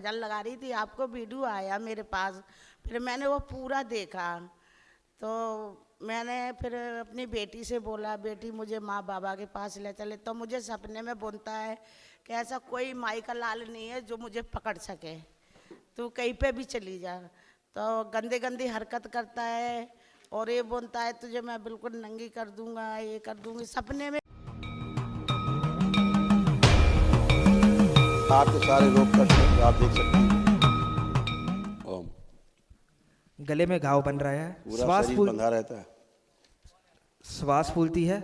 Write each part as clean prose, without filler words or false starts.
जल लगा रही थी, आपको वीडियो आया मेरे पास। फिर मैंने वो पूरा देखा, तो मैंने फिर अपनी बेटी से बोला, बेटी मुझे माँ बाबा के पास ले चले। तो मुझे सपने में बोलता है कि ऐसा कोई माई का लाल नहीं है जो मुझे पकड़ सके, तू कहीं पे भी चली जा। तो गंदे गंदी हरकत करता है और ये बोलता है तुझे मैं बिल्कुल नंगी कर दूंगा, ये कर दूंगी सपने में। आपके सारे रोग कष्ट हैं, आप देख सकते हैं। ओम। गले में घाव बन रहा है, पूरा शरीर बंधा रहता है। श्वास फूलती है,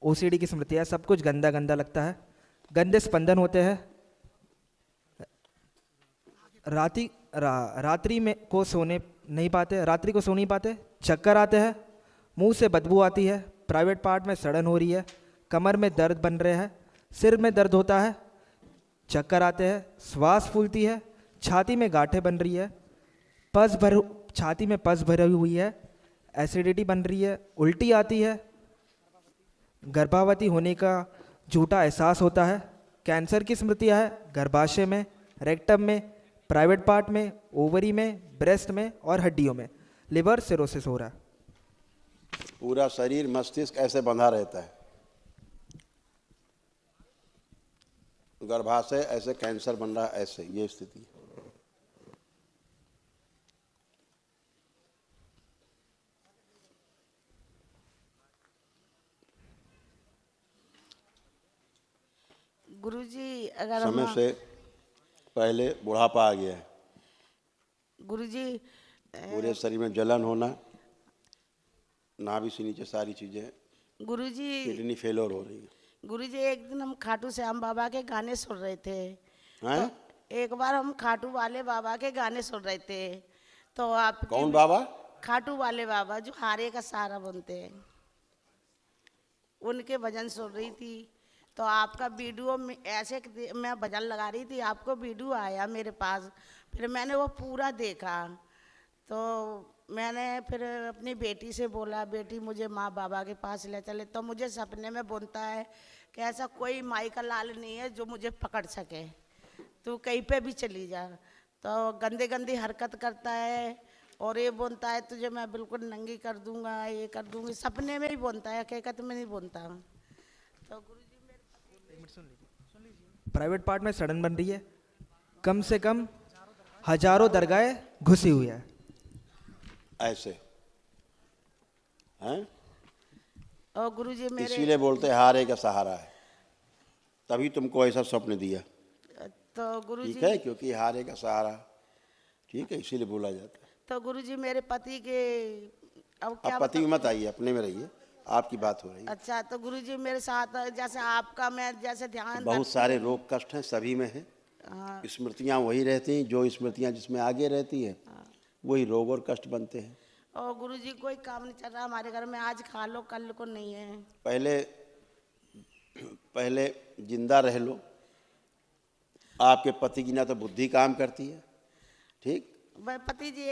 ओसीडी की स्मृति है, सब कुछ गंदा गंदा लगता है, गंदे स्पंदन होते हैं। रात्रि में को सोने नहीं पाते, रात्रि को सो नहीं पाते, चक्कर आते हैं, मुंह से बदबू आती है, प्राइवेट पार्ट में सड़न हो रही है, कमर में दर्द बन रहे हैं, सिर में दर्द होता है, चक्कर आते हैं, श्वास फूलती है, छाती में गांठें बन रही है, छाती में पस भरी हुई है, एसिडिटी बन रही है, उल्टी आती है, गर्भवती होने का झूठा एहसास होता है, कैंसर की स्मृतियाँ है गर्भाशय में, रेक्टम में, प्राइवेट पार्ट में, ओवरी में, ब्रेस्ट में और हड्डियों में, लिवर सिरोसिस हो रहा है। पूरा शरीर मस्तिष्क ऐसे बंधा रहता है, गर्भाशय ऐसे कैंसर बन रहा है, ऐसे ये स्थिति है। गुरुजी अगर समय से पहले बुढ़ापा आ गया है, गुरुजी पूरे शरीर में जलन होना, नाभि से नीचे सारी चीजें, गुरुजी किडनी फेलियर हो रही है। गुरुजी एक दिन हम खाटू श्याम बाबा के गाने सुन रहे थे। हैं? तो एक बार हम खाटू वाले बाबा के गाने सुन रहे थे, तो आप कौन बाबा? खाटू वाले बाबा जो हारे का सहारा बनते हैं, उनके भजन सुन रही थी। तो आपका वीडियो में ऐसे मैं भजन लगा रही थी, आपको वीडियो आया मेरे पास। फिर मैंने वो पूरा देखा, तो मैंने फिर अपनी बेटी से बोला, बेटी मुझे माँ बाबा के पास ले चले। तो मुझे सपने में बोलता है कि ऐसा कोई माई का लाल नहीं है जो मुझे पकड़ सके, तू कहीं पे भी चली जा। तो गंदे गंदी हरकत करता है और ये बोलता है तुझे मैं बिल्कुल नंगी कर दूंगा, ये कर दूंगी, सपने में ही बोलता है, हकीकत में नहीं बोलता। तो प्राइवेट पार्ट में सड़न बन रही है, कम से कम हजारों दरगाहें घुसी हुई है, ऐसे हैं? और गुरुजी मेरे इसीलिए बोलते हैं हारे का सहारा है, तभी तुमको ऐसा स्वप्न दिया। तो गुरुजी ठीक है, क्योंकि हारे का सहारा, ठीक है, इसीलिए बोला जाता है। तो गुरुजी मेरे पति के अब क्या आप पति में मत आइए, अपने में रहिए, आपकी बात हो रही है। अच्छा, तो गुरुजी मेरे साथ जैसे आपका मैं जैसे ध्यान बहुत सारे रोग कष्ट हैं, सभी में है। हाँ, स्मृतियाँ वही रहती हैं, जो स्मृतियाँ जिसमें आगे रहती है वही रोग और कष्ट बनते हैं। और गुरुजी कोई काम नहीं चल रहा हमारे घर में, आज खा लो कल को नहीं है। पहले जिंदा रह लो, आपके पति की ना तो बुद्धि काम करती है, ठीक। पति जी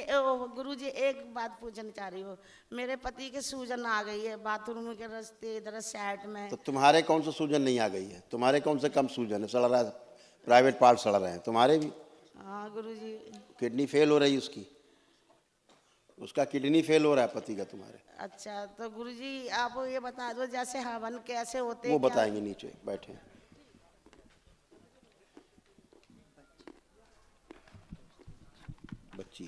गुरुजी एक बात पूछना चाह रही हूँ, मेरे पति के सूजन आ गई है बाथरूम के रास्ते इधर साइड में। तो तुम्हारे कौन सा सूजन नहीं आ गई है? तुम्हारे कौन से कम सूजन है? सड़ रहा है, प्राइवेट पार्ट सड़ रहे हैं तुम्हारे भी। हाँ गुरुजी। किडनी फेल हो रही है उसकी, उसका किडनी फेल हो रहा है पति का तुम्हारे। अच्छा, तो गुरुजी आप ये बता दो जैसे हवन कैसे होते वो क्या? बताएंगे, नीचे बैठे बच्ची।